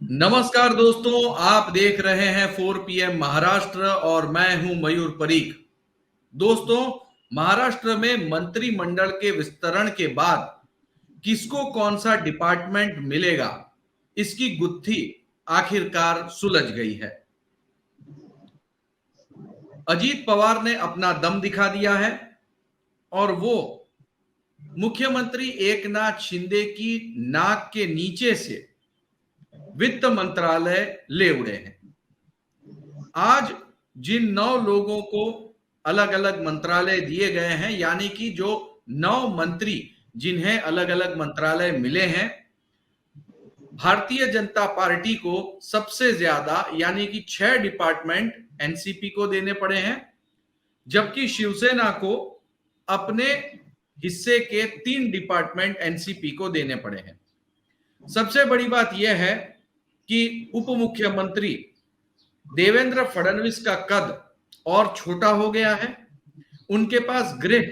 नमस्कार दोस्तों, आप देख रहे हैं 4 PM महाराष्ट्र और मैं हूं मयूर परीख। दोस्तों, महाराष्ट्र में मंत्रिमंडल के विस्तरण के बाद किसको कौन सा डिपार्टमेंट मिलेगा, इसकी गुत्थी आखिरकार सुलझ गई है। अजीत पवार ने अपना दम दिखा दिया है और वो मुख्यमंत्री एकनाथ शिंदे की नाक के नीचे से वित्त मंत्रालय ले उड़े हैं। आज जिन 9 लोगों को अलग अलग मंत्रालय दिए गए हैं, यानी कि जो 9 मंत्री जिन्हें अलग अलग मंत्रालय मिले हैं, भारतीय जनता पार्टी को सबसे ज्यादा यानी कि 6 डिपार्टमेंट एनसीपी को देने पड़े हैं, जबकि शिवसेना को अपने हिस्से के 3 डिपार्टमेंट एनसीपी को देने पड़े हैं। सबसे बड़ी बात यह है कि उप मुख्यमंत्री देवेंद्र फडणवीस का कद और छोटा हो गया है। उनके पास गृह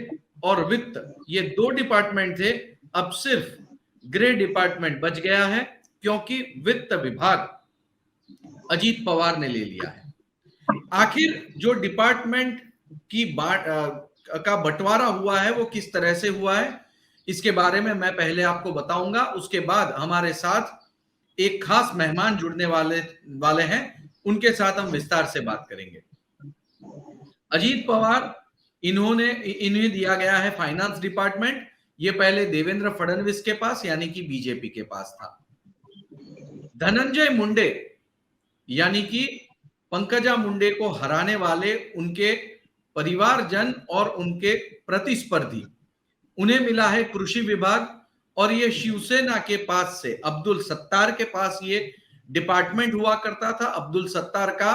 और वित्त ये 2 डिपार्टमेंट थे, अब सिर्फ गृह डिपार्टमेंट बच गया है, क्योंकि वित्त विभाग अजीत पवार ने ले लिया है। आखिर जो डिपार्टमेंट की का बंटवारा हुआ है वो किस तरह से हुआ है, इसके बारे में मैं पहले आपको बताऊंगा। उसके बाद हमारे साथ एक खास मेहमान जुड़ने वाले हैं, उनके साथ हम विस्तार से बात करेंगे। अजीत पवार इन्हें दिया गया है फाइनेंस डिपार्टमेंट। ये पहले देवेंद्र फडणवीस के पास यानी कि बीजेपी के पास था। धनंजय मुंडे यानी कि पंकजा मुंडे को हराने वाले उनके परिवारजन और उनके प्रतिस्पर्धी, उन्हें मिला है कृषि विभाग। और ये शिवसेना के पास से अब्दुल सत्तार के पास ये डिपार्टमेंट हुआ करता था। अब्दुल सत्तार का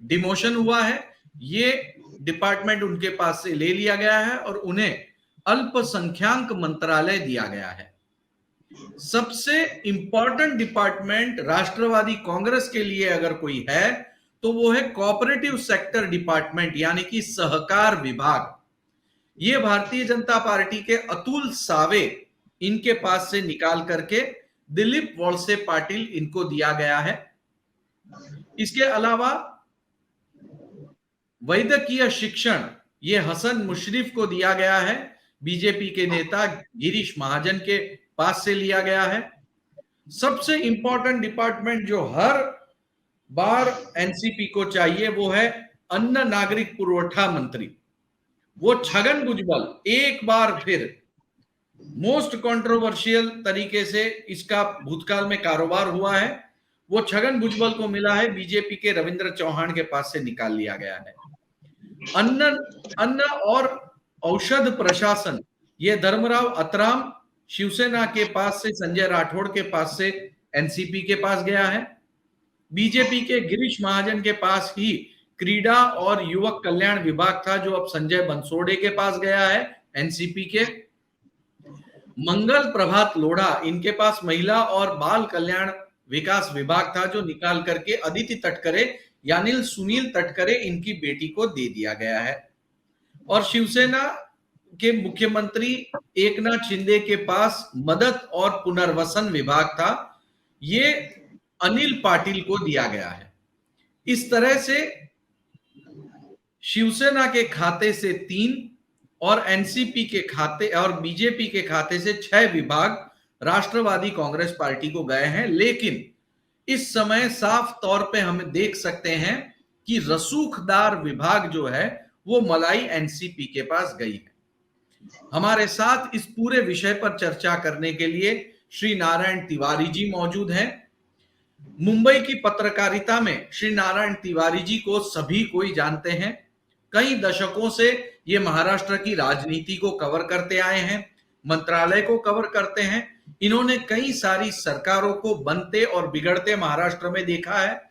डिमोशन हुआ है, ये डिपार्टमेंट उनके पास से ले लिया गया है और उन्हें अल्पसंख्याक मंत्रालय दिया गया है। सबसे इंपॉर्टेंट डिपार्टमेंट राष्ट्रवादी कांग्रेस के लिए अगर कोई है तो वो है कोऑपरेटिव सेक्टर डिपार्टमेंट यानी कि सहकार विभाग। ये भारतीय जनता पार्टी के अतुल सावे इनके पास से निकाल करके दिलीप वळसे पाटिल इनको दिया गया है। इसके अलावा वैद्यकीय शिक्षण ये हसन मुशर्रफ को दिया गया है, बीजेपी के नेता गिरीश महाजन के पास से लिया गया है। सबसे इंपॉर्टेंट डिपार्टमेंट जो हर बार एनसीपी को चाहिए वो है अन्न नागरिक पुरवठा मंत्री। वो छगन भुजबल, एक बार फिर मोस्ट कंट्रोवर्शियल तरीके से इसका भूतकाल में कारोबार हुआ है, वो छगन भुजबल को मिला है, बीजेपी के रविंद्र चौहान के पास से निकाल लिया गया है। अन्न और औषध प्रशासन ये धर्मराव अतराम शिवसेना के पास से, संजय राठौड़ के पास से एनसीपी के पास गया है। बीजेपी के गिरीश महाजन के पास ही क्रीड़ा और युवक कल्याण विभाग था, जो अब संजय बंसोड़े के पास गया है एनसीपी के। मंगल प्रभात लोढ़ा इनके पास महिला और बाल कल्याण विकास विभाग था, जो निकाल करके अदिति तटकरे यानी सुनील तटकरे इनकी बेटी को दे दिया गया है। और शिवसेना के मुख्यमंत्री एकनाथ शिंदे के पास मदद और पुनर्वसन विभाग था, ये अनिल पाटिल को दिया गया है। इस तरह से शिवसेना के खाते से 3 और एनसीपी के खाते और बीजेपी के खाते से 6 विभाग राष्ट्रवादी कांग्रेस पार्टी को गए हैं। लेकिन इस समय साफ तौर पे हम देख सकते हैं कि रसूखदार विभाग जो है वो मलाई एनसीपी के पास गई है। हमारे साथ इस पूरे विषय पर चर्चा करने के लिए श्री नारायण तिवारी जी मौजूद हैं। मुंबई की पत्रकारिता में श्री नारायण तिवारी जी को सभी कोई जानते हैं। कई दशकों से ये महाराष्ट्र की राजनीति को कवर करते आए हैं, मंत्रालय को कवर करते हैं। इन्होंने कई सारी सरकारों को बनते और बिगड़ते महाराष्ट्र में देखा है।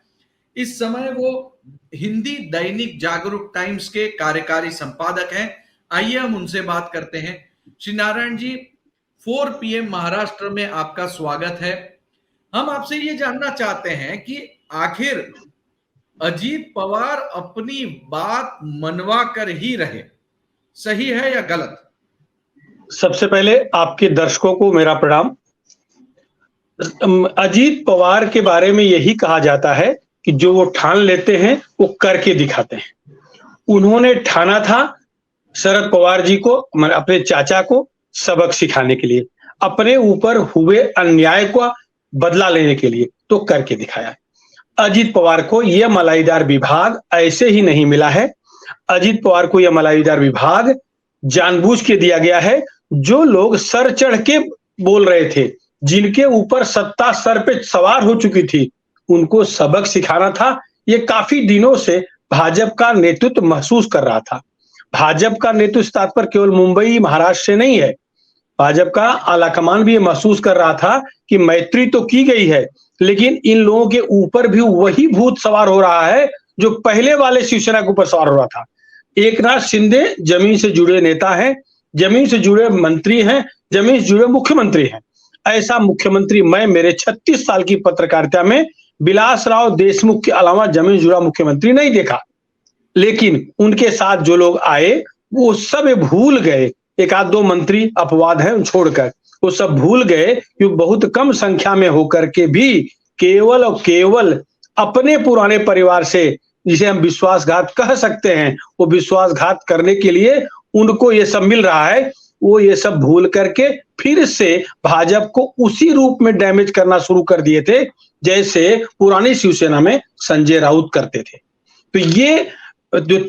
इस समय वो हिंदी दैनिक जागरूक टाइम्स के कार्यकारी संपादक हैं। आइए हम उनसे बात करते हैं। श्री नारायण जी, 4 PM महाराष्ट्र में आपका स्वागत है। हम आपसे ये जानना चाहते हैं कि आखिर अजीत पवार अपनी बात मनवा कर ही रहे, सही है या गलत? सबसे पहले आपके दर्शकों को मेरा प्रणाम। अजीत पवार के बारे में यही कहा जाता है कि जो वो ठान लेते हैं वो करके दिखाते हैं। उन्होंने ठाना था शरद पवार जी को, अपने चाचा को सबक सिखाने के लिए, अपने ऊपर हुए अन्याय का बदला लेने के लिए, तो करके दिखाया। अजीत पवार को यह मलाईदार विभाग ऐसे ही नहीं मिला है। अजीत पवार को यह मलाईदार विभाग जानबूझ के दिया गया है। जो लोग सर चढ़ के बोल रहे थे, जिनके ऊपर सत्ता सर पे सवार हो चुकी थी, उनको सबक सिखाना था। ये काफी दिनों से भाजपा का नेतृत्व महसूस कर रहा था। भाजपा का नेतृत्व तात्पर्य केवल मुंबई महाराष्ट्र से नहीं है। भाजपा का आलाकमान भी ये महसूस कर रहा था कि मैत्री तो की गई है, लेकिन इन लोगों के ऊपर भी वही भूत सवार हो रहा है जो पहले वाले शिवसेना के ऊपर सवार हो रहा था। एकनाथ शिंदे जमीन से जुड़े नेता हैं, जमीन से जुड़े मंत्री हैं, जमीन से जुड़े मुख्यमंत्री हैं। ऐसा मुख्यमंत्री मैं मेरे 36 साल की पत्रकारिता में विलासराव देशमुख के अलावा जमीन से जुड़ा मुख्यमंत्री नहीं देखा। लेकिन उनके साथ जो लोग आए वो सब भूल गए, एक आध दो मंत्री अपवाद हैं छोड़कर, वो सब भूल गए कि बहुत कम संख्या में होकर के भी केवल और केवल अपने पुराने परिवार से, जिसे हम विश्वासघात कह सकते हैं, वो विश्वासघात करने के लिए उनको ये सब मिल रहा है। वो ये सब भूल करके फिर से भाजपा को उसी रूप में डैमेज करना शुरू कर दिए थे जैसे पुरानी शिवसेना में संजय राउत करते थे। तो ये जो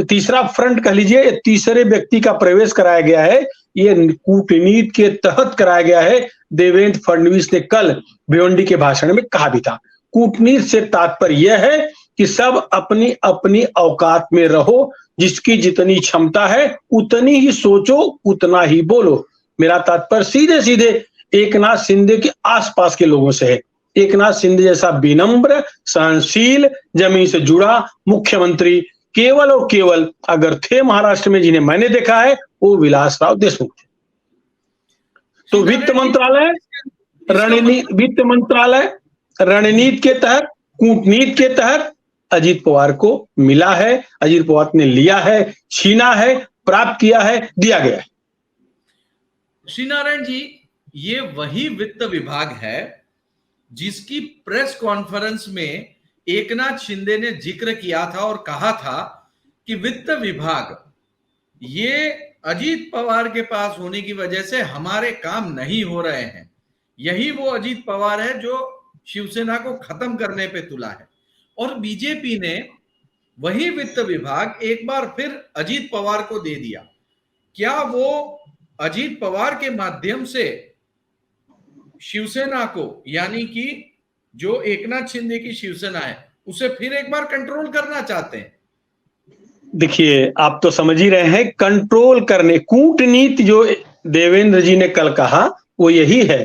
तीसरा फ्रंट कह लीजिए, तीसरे व्यक्ति का प्रवेश कराया गया है। ये कूटनीति के तहत कराया गया है। देवेंद्र फडणवीस ने कल भिवंडी के भाषण में कहा भी था, कूटनीति से तात्पर्य यह है कि सब अपनी अपनी औकात में रहो, जिसकी जितनी क्षमता है उतनी ही सोचो, उतना ही बोलो। मेरा तात्पर्य सीधे सीधे एकनाथ शिंदे के आसपास के लोगों से है। एकनाथ शिंदे जैसा विनम्र, सहनशील, जमीन से जुड़ा मुख्यमंत्री केवल और केवल अगर थे महाराष्ट्र में, जिन्हें मैंने देखा है, वो विलासराव देशमुख थे। तो वित्त मंत्रालय रणनीति के तहत, कूटनीति के तहत अजीत पवार को मिला है। अजीत पवार ने लिया है, छीना है, प्राप्त किया है, दिया गया है। श्रीनारायण जी, ये वही वित्त विभाग है जिसकी प्रेस कॉन्फ्रेंस में एकनाथ शिंदे ने जिक्र किया था और कहा था कि वित्त विभाग ये अजीत पवार के पास होने की वजह से हमारे काम नहीं हो रहे हैं। यही वो अजीत पवार है जो शिवसेना को खत्म करने पे तुला है। और बीजेपी ने वही वित्त विभाग एक बार फिर अजीत पवार को दे दिया। क्या वो अजीत पवार के माध्यम से शिवसेना को, यानी कि जो एकनाथ शिंदे की शिवसेना है, उसे फिर एक बार कंट्रोल करना चाहते हैं? देखिए, आप तो समझ ही रहे हैं, कंट्रोल करने, कूटनीति जो देवेंद्र जी ने कल कहा वो यही है।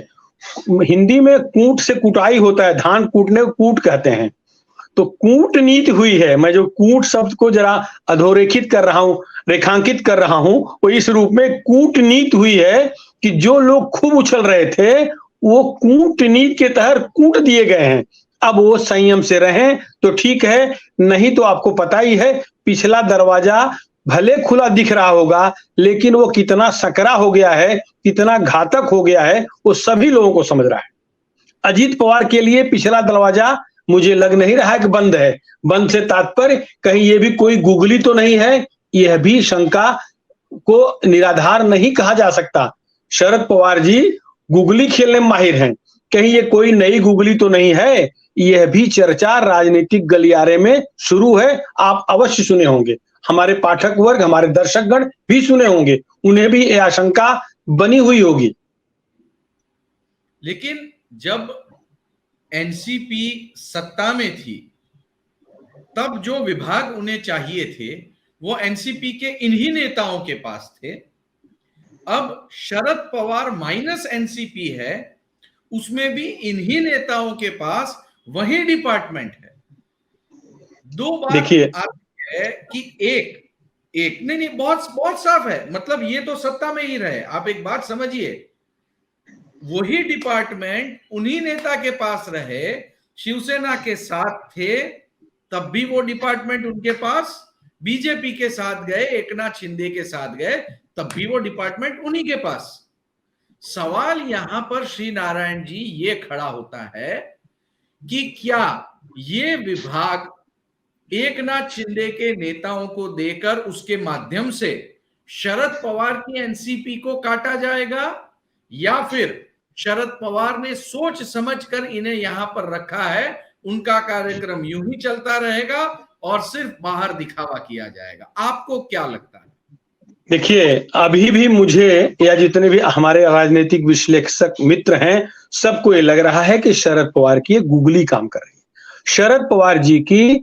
हिंदी में कूट से कुटाई होता है, धान कूटने को कूट कहते हैं। तो कूटनीति हुई है। मैं जो कूट शब्द को जरा अधोरेखित कर रहा हूं, रेखांकित कर रहा हूं, वो इस रूप में कूटनीति हुई है कि जो लोग खूब उछल रहे थे वो कूटनीति के तहत कूट दिए गए हैं। अब वो संयम से रहें तो ठीक है, नहीं तो आपको पता ही है पिछला दरवाजा भले खुला दिख रहा होगा, लेकिन वो कितना सकरा हो गया है, कितना घातक हो गया है, वो सभी लोगों को समझ रहा है। अजीत पवार के लिए पिछला दरवाजा मुझे लग नहीं रहा है कि बंद है। बंद से तात्पर्य कहीं ये भी कोई गुगली तो नहीं है, यह भी शंका को निराधार नहीं कहा जा सकता। शरद पवार जी गुगली खेलने में माहिर हैं, कहीं ये कोई नई गुगली तो नहीं है। यह भी चर्चा राजनीतिक गलियारे में शुरू है, आप अवश्य सुने होंगे, हमारे पाठक वर्ग, हमारे दर्शकगण भी सुने होंगे, उन्हें भी यह आशंका बनी हुई होगी। लेकिन जब एनसीपी सत्ता में थी तब जो विभाग उन्हें चाहिए थे वो एनसीपी के इन्हीं नेताओं के पास थे। अब शरद पवार माइनस एनसीपी है, उसमें भी इन्हीं नेताओं के पास वही डिपार्टमेंट है। दो बात देखिए है कि एक नहीं, बहुत बहुत साफ है। मतलब ये तो सत्ता में ही रहे, आप एक बात समझिए, वही डिपार्टमेंट उन्हीं नेता के पास रहे, शिवसेना के साथ थे तब भी वो डिपार्टमेंट उनके पास, बीजेपी के साथ गए, एकनाथ शिंदे के साथ गए तब भी वो डिपार्टमेंट उन्हीं के पास। सवाल यहां पर श्री नारायण जी ये खड़ा होता है कि क्या ये विभाग एकनाथ शिंदे के नेताओं को देकर उसके माध्यम से शरद पवार की एनसीपी को काटा जाएगा, या फिर शरद पवार ने सोच समझकर इन्हें यहां पर रखा है, उनका कार्यक्रम यूं ही चलता रहेगा और सिर्फ बाहर दिखावा किया जाएगा? आपको क्या लगता है? देखिए, अभी भी मुझे या जितने भी हमारे राजनीतिक विश्लेषक मित्र हैं, सबको ये लग रहा है कि शरद पवार की गूगली काम कर रही है। शरद पवार जी की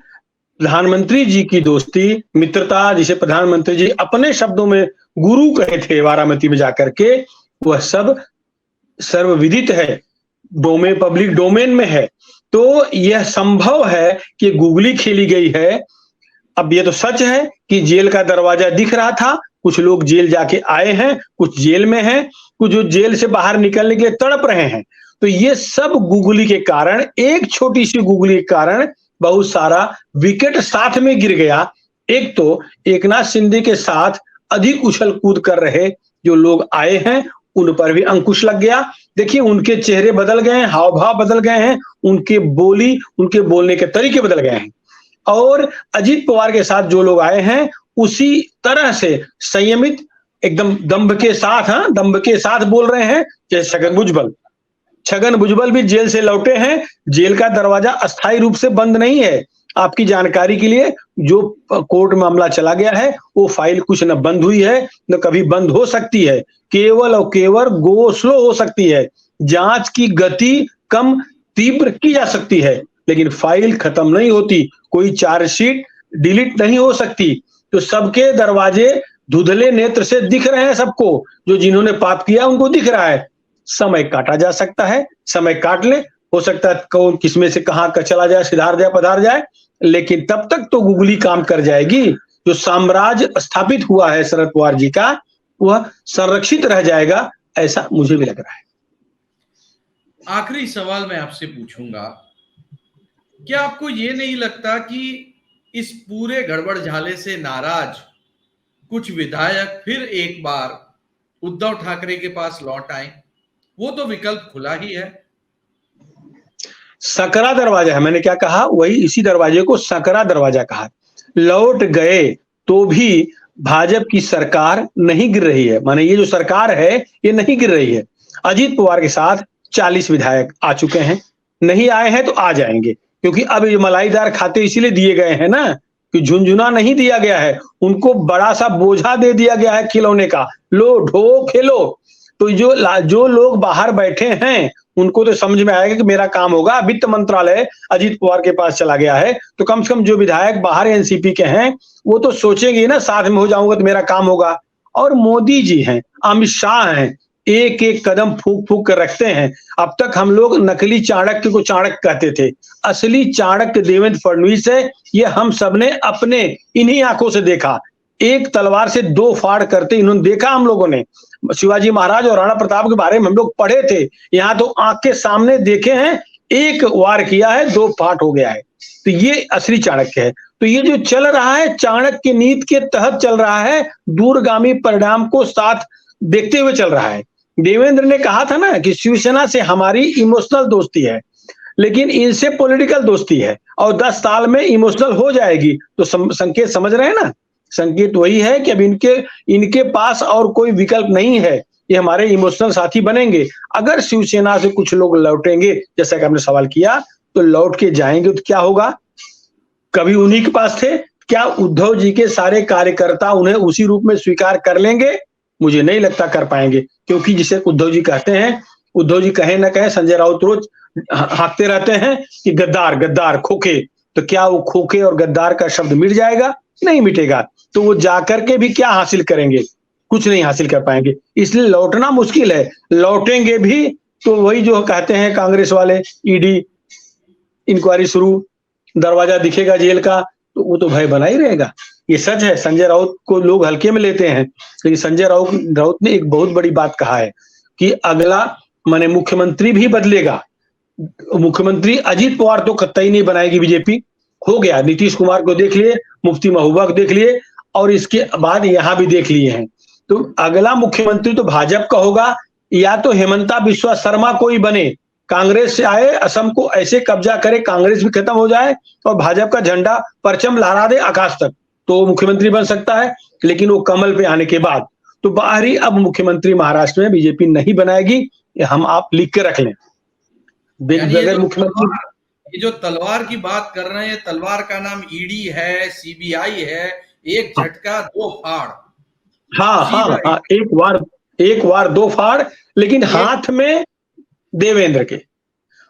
प्रधानमंत्री जी की दोस्ती, मित्रता, जिसे प्रधानमंत्री जी अपने शब्दों में गुरु कहे थे बारामती में जाकर के, वह सब सर्वविदित है, पब्लिक डोमेन में है। तो यह संभव है कि गूगली खेली गई है। अब ये तो सच है कि जेल का दरवाजा दिख रहा था, कुछ लोग जेल जाके आए हैं, कुछ जेल में हैं, कुछ जो जेल से बाहर निकलने के लिए तड़प रहे हैं। तो ये सब गूगली के कारण, एक छोटी सी गूगली के कारण बहुत सारा विकेट साथ में गिर गया। एक तो एकनाथ शिंदे के साथ अधिक उछल कूद कर रहे जो लोग आए हैं, उन पर भी अंकुश लग गया। देखिए, उनके चेहरे बदल गए हैं, हाव भाव बदल गए हैं, उनके बोलने के तरीके बदल गए हैं। और अजीत पवार के साथ जो लोग आए हैं, उसी तरह से संयमित, एकदम दंभ के साथ बोल रहे हैं। जैसे छगन भुजबल भी जेल से लौटे हैं। जेल का दरवाजा अस्थायी रूप से बंद नहीं है। आपकी जानकारी के लिए, जो कोर्ट मामला चला गया है, वो फाइल कुछ न बंद हुई है न कभी बंद हो सकती है। केवल और केवल गो स्लो हो सकती है। जांच की गति कम तीव्र की जा सकती है, लेकिन फाइल खत्म नहीं होती। कोई चार्जशीट डिलीट नहीं हो सकती। तो सबके दरवाजे धुंधले नेत्र से दिख रहे हैं सबको। जो जिन्होंने पाप किया उनको दिख रहा है। समय काटा जा सकता है, समय काट ले। हो सकता है कौन किसमें से कहां का चला जाए, सिधार जाए, पधार जाए, लेकिन तब तक तो गूगली काम कर जाएगी। जो साम्राज्य स्थापित हुआ है शरद पवार जी का, वह संरक्षित रह जाएगा, ऐसा मुझे भी लग रहा है। आखिरी सवाल मैं आपसे पूछूंगा, क्या आपको ये नहीं लगता कि इस पूरे गड़बड़ झाले से नाराज कुछ विधायक फिर एक बार उद्धव ठाकरे के पास लौट आए? वो तो विकल्प खुला ही है। सकरा दरवाजा है, मैंने क्या कहा, वही इसी दरवाजे को सकरा दरवाजा कहा। लौट गए तो भी भाजपा की सरकार नहीं गिर रही है। माने ये जो सरकार है, ये नहीं गिर रही है। अजीत पवार के साथ 40 विधायक आ चुके हैं, नहीं आए हैं तो आ जाएंगे, क्योंकि अब ये मलाईदार खाते इसीलिए दिए गए हैं ना, कि झुंझुना नहीं दिया गया है, उनको बड़ा सा बोझा दे दिया गया है खिलौने का, लो ढो खेलो। तो जो लोग बाहर बैठे हैं, उनको तो समझ में आएगा कि मेरा काम होगा। वित्त मंत्रालय अजीत पवार के पास चला गया है, तो कम से कम जो विधायक बाहर एनसीपी के हैं, वो तो सोचेंगे ना, साथ में हो जाऊंगा तो मेरा काम होगा। और मोदी जी हैं, अमित शाह हैं, एक एक कदम फूक फूक कर रखते हैं। अब तक हम लोग नकली चाणक्य को चाणक्य कहते थे, असली चाणक्य देवेंद्र फडणवीस है। ये हम सबने अपने इन्हीं आंखों से देखा। एक तलवार से 2 फाड़ करते इन्होंने देखा। हम लोगों ने शिवाजी महाराज और राणा प्रताप के बारे में हम लोग पढ़े थे, यहाँ तो आंख के सामने देखे हैं। एक वार किया है, 2 फाट हो गया है। तो ये असली चाणक्य है। तो ये जो चल रहा है, चाणक्य नीति के तहत चल रहा है, दूरगामी परिणाम को साथ देखते हुए चल रहा है। देवेंद्र ने कहा था ना कि शिवसेना से हमारी इमोशनल दोस्ती है, लेकिन इनसे पॉलिटिकल दोस्ती है, और 10 साल में इमोशनल हो जाएगी। तो संकेत समझ रहे हैं ना? संकेत वही है कि अब इनके पास और कोई विकल्प नहीं है। ये हमारे इमोशनल साथी बनेंगे। अगर शिवसेना से कुछ लोग लौटेंगे, जैसा कि आपने सवाल किया, तो लौट के जाएंगे तो क्या होगा? कभी उन्हीं के पास थे, क्या उद्धव जी के सारे कार्यकर्ता उन्हें उसी रूप में स्वीकार कर लेंगे? मुझे नहीं लगता कर पाएंगे, क्योंकि जिसे उद्धव जी कहते हैं, उद्धव जी कहे ना कहे, संजय राउत रोज हाँकते रहते हैं कि गद्दार गद्दार खोखे। तो क्या वो खोखे और गद्दार का शब्द मिट जाएगा? नहीं मिटेगा। तो वो जाकर के भी क्या हासिल करेंगे? कुछ नहीं हासिल कर पाएंगे। इसलिए लौटना मुश्किल है। लौटेंगे भी तो वही जो कहते हैं कांग्रेस वाले, ईडी इंक्वायरी शुरू, दरवाजा दिखेगा जेल का, तो वो तो भय बना ही रहेगा। ये सच है। संजय राउत को लोग हल्के में लेते हैं, लेकिन संजय राउत ने एक बहुत बड़ी बात कहा है कि अगला माने मुख्यमंत्री भी बदलेगा। मुख्यमंत्री अजीत पवार तो कतई नहीं बनाएगी बीजेपी। हो गया, नीतीश कुमार को देख लिए, मुफ्ती महबूबा को देख लिए, और इसके बाद यहां भी देख लिए हैं। तो अगला मुख्यमंत्री तो भाजपा का होगा। या तो हेमंता बिस्वा शर्मा कोई बने, कांग्रेस से आए, असम को ऐसे कब्जा करे, कांग्रेस भी खत्म हो जाए और भाजपा का झंडा परचम लहरा दे आकाश तक, तो मुख्यमंत्री बन सकता है। लेकिन वो कमल पे आने के बाद तो बाहरी अब मुख्यमंत्री महाराष्ट्र में बीजेपी नहीं बनाएगी, हम आप लिख के रख लें। बगैर मुख्यमंत्री, ये जो तलवार की बात कर रहे हैं, तलवार का नाम ईडी है, सीबीआई है, एक झटका दो फाड़। हाँ हाँ हाँ, एक वार दो फाड़, लेकिन हाथ में देवेंद्र के,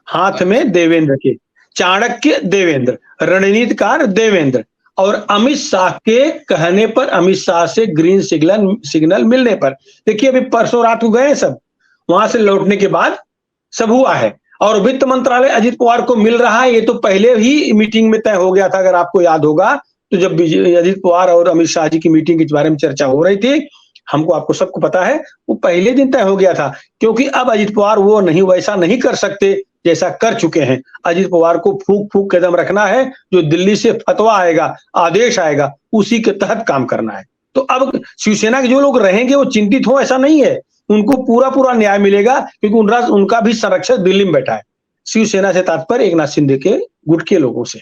हाथ में देवेंद्र के, चाणक्य देवेंद्र, रणनीतिकार देवेंद्र, और अमित शाह के कहने पर, अमित शाह से ग्रीन सिग्नल मिलने पर। देखिए अभी परसों रात को गए सब, वहां से लौटने के बाद सब हुआ है। और वित्त मंत्रालय अजित पवार को मिल रहा है, ये तो पहले ही मीटिंग में तय हो गया था। अगर आपको याद होगा तो जब अजित पवार और अमित शाह जी की मीटिंग के बारे में चर्चा हो रही थी, आपको सबको पता है, वो पहले दिन तय हो गया था। क्योंकि अब अजित पवार वो नहीं, वैसा नहीं कर सकते जैसा कर चुके हैं। अजित पवार को फूंक फूंक कदम रखना है, जो दिल्ली से फतवा आएगा, आदेश आएगा, उसी के तहत काम करना है। तो अब शिवसेना के जो लोग रहेंगे वो चिंतित हो ऐसा नहीं है, उनको पूरा न्याय मिलेगा, क्योंकि उनका भी संरक्षक दिल्ली में बैठा है। शिवसेना से तात्पर्य एकनाथ शिंदे के गुट के लोगों से।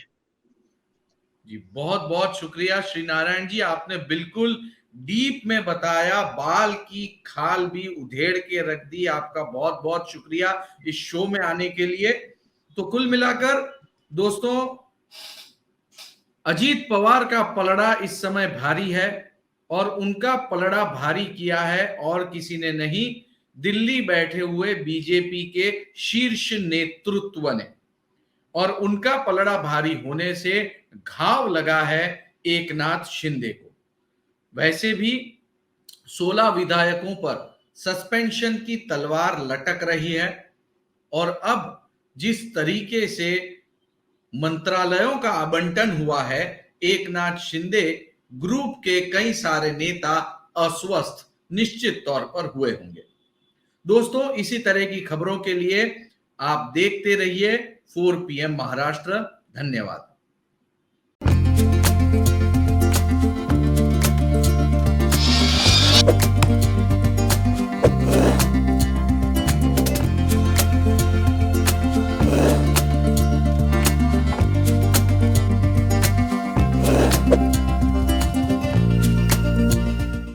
जी बहुत बहुत शुक्रिया श्री नारायण जी, आपने बिल्कुल डीप में बताया, बाल की खाल भी उधेड़ के रख दी। आपका बहुत बहुत शुक्रिया इस शो में आने के लिए। तो कुल मिलाकर दोस्तों, अजीत पवार का पलड़ा इस समय भारी है, और उनका पलड़ा भारी किया है और किसी ने नहीं, दिल्ली बैठे हुए बीजेपी के शीर्ष नेतृत्व ने। और उनका पलड़ा भारी होने से घाव लगा है एकनाथ शिंदे को। वैसे भी 16 विधायकों पर सस्पेंशन की तलवार लटक रही है, और अब जिस तरीके से मंत्रालयों का आवंटन हुआ है, एकनाथ शिंदे ग्रुप के कई सारे नेता अस्वस्थ निश्चित तौर पर हुए होंगे। दोस्तों, इसी तरह की खबरों के लिए आप देखते रहिए 4 PM महाराष्ट्र। धन्यवाद।